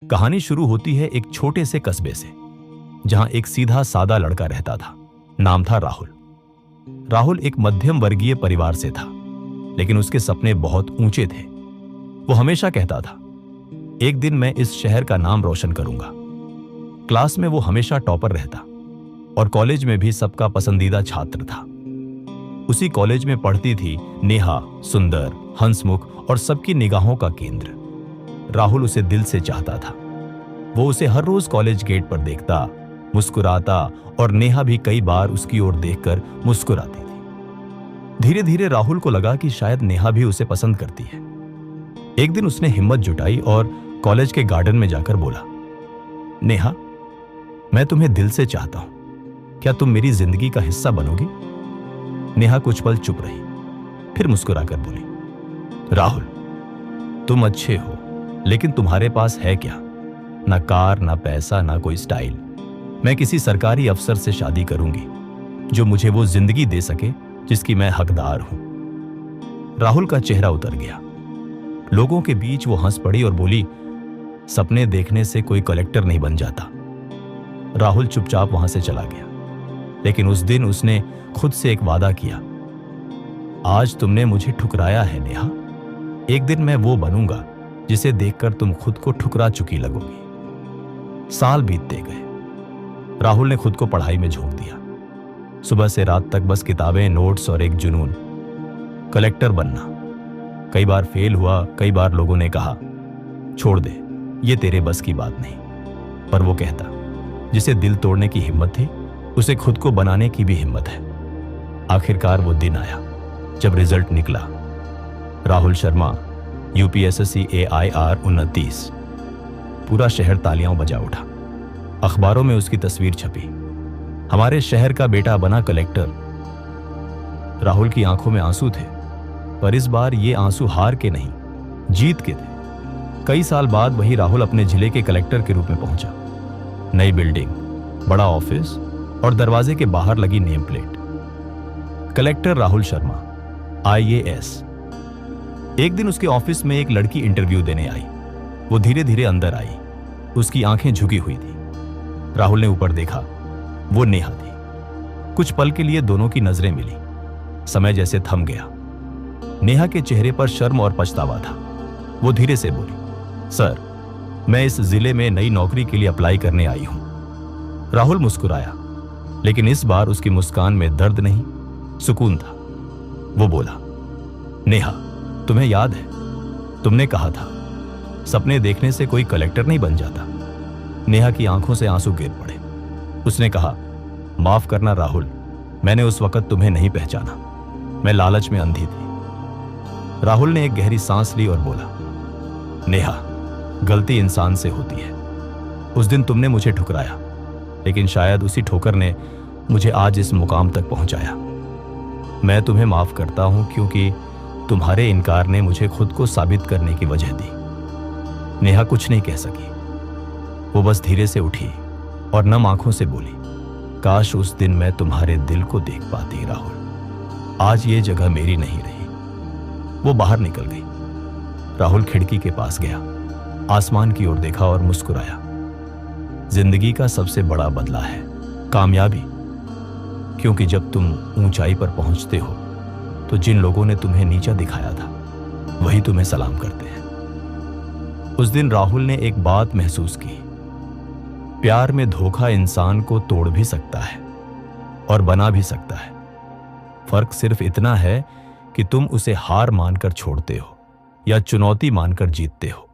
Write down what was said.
कहानी शुरू होती है एक छोटे से कस्बे से, जहां एक सीधा सादा लड़का रहता था। नाम था राहुल। राहुल एक मध्यम वर्गीय परिवार से था, लेकिन उसके सपने बहुत ऊंचे थे। वो हमेशा कहता था, एक दिन मैं इस शहर का नाम रोशन करूंगा। क्लास में वो हमेशा टॉपर रहता और कॉलेज में भी सबका पसंदीदा छात्र था। उसी कॉलेज में पढ़ती थी नेहा, सुंदर, हंसमुख और सबकी निगाहों का केंद्र। राहुल उसे दिल से चाहता था। वो उसे हर रोज कॉलेज गेट पर देखता, मुस्कुराता और नेहा भी कई बार उसकी ओर देखकर मुस्कुराती थी। धीरे धीरे राहुल को लगा कि शायद नेहा भी उसे पसंद करती है। एक दिन उसने हिम्मत जुटाई और कॉलेज के गार्डन में जाकर बोला, नेहा, मैं तुम्हें दिल से चाहता हूं। क्या तुम मेरी जिंदगी का हिस्सा बनोगी? नेहा कुछ पल चुप रही, फिर मुस्कुराकर बोली, राहुल, तुम अच्छे हो, लेकिन तुम्हारे पास है क्या? ना कार, ना पैसा, ना कोई स्टाइल। मैं किसी सरकारी अफसर से शादी करूंगी जो मुझे वो जिंदगी दे सके जिसकी मैं हकदार हूं। राहुल का चेहरा उतर गया। लोगों के बीच वो हंस पड़ी और बोली, सपने देखने से कोई कलेक्टर नहीं बन जाता। राहुल चुपचाप वहां से चला गया, लेकिन उस दिन उसने खुद से एक वादा किया, आज तुमने मुझे ठुकराया है नेहा, एक दिन मैं वो बनूंगा जिसे देखकर तुम खुद को ठुकरा चुकी लगोगी। साल बीतते गए। राहुल ने खुद को पढ़ाई में झोंक दिया। सुबह से रात तक बस किताबें, नोट्स और एक जुनून, कलेक्टर बनना। कई बार फेल हुआ, कई बार लोगों ने कहा, छोड़ दे, ये तेरे बस की बात नहीं। पर वो कहता, जिसे दिल तोड़ने की हिम्मत थी, उसे खुद को बनाने की भी हिम्मत है। आखिरकार वो दिन आया जब रिजल्ट निकला। Rahul Sharma, UPSC AIR 29। पूरा शहर तालियां बजा उठा। अखबारों में उसकी तस्वीर छपी, हमारे शहर का बेटा बना कलेक्टर। राहुल की आंखों में आंसू थे, पर इस बार ये आंसू हार के नहीं, जीत के थे। कई साल बाद वही राहुल अपने जिले के कलेक्टर के रूप में पहुंचा। नई बिल्डिंग, बड़ा ऑफिस और दरवाजे के बाहर लगी name plate, collector Rahul Sharma, IAS। एक दिन उसके ऑफिस में एक लड़की इंटरव्यू देने आई। वो धीरे धीरे अंदर आई। उसकी आंखें झुकी हुई थी। राहुल ने ऊपर देखा, वो नेहा थी। कुछ पल के लिए दोनों की नजरें मिली। समय जैसे थम गया। नेहा के चेहरे पर शर्म और पछतावा था। वो धीरे से बोली, सर, मैं इस जिले में नई नौकरी के लिए अप्लाई करने आई हूं। राहुल मुस्कुराया, लेकिन इस बार उसकी मुस्कान में दर्द नहीं, सुकून था। वो बोला, नेहा, तुम्हें याद है, तुमने कहा था सपने देखने से कोई कलेक्टर नहीं बन जाता। नेहा की आंखों से आंसू गिर पड़े। उसने कहा, माफ करना राहुल, मैंने उस वक्त तुम्हें नहीं पहचाना, मैं लालच में अंधी थी। राहुल ने एक गहरी सांस ली और बोला, नेहा, गलती इंसान से होती है। उस दिन तुमने मुझे ठुकराया, लेकिन शायद उसी ठोकर ने मुझे आज इस मुकाम तक पहुंचाया। मैं तुम्हें माफ करता हूं, क्योंकि तुम्हारे इनकार ने मुझे खुद को साबित करने की वजह दी। नेहा कुछ नहीं कह सकी। वो बस धीरे से उठी और नम आंखों से बोली, काश उस दिन मैं तुम्हारे दिल को देख पाती राहुल, आज ये जगह मेरी नहीं रही। वो बाहर निकल गई। राहुल खिड़की के पास गया, आसमान की ओर देखा और मुस्कुराया। जिंदगी का सबसे बड़ा बदला है कामयाबी, क्योंकि जब तुम ऊंचाई पर पहुंचते हो तो जिन लोगों ने तुम्हें नीचा दिखाया था वही तुम्हें सलाम करते हैं। उस दिन राहुल ने एक बात महसूस की, प्यार में धोखा इंसान को तोड़ भी सकता है और बना भी सकता है। फर्क सिर्फ इतना है कि तुम उसे हार मानकर छोड़ते हो या चुनौती मानकर जीतते हो।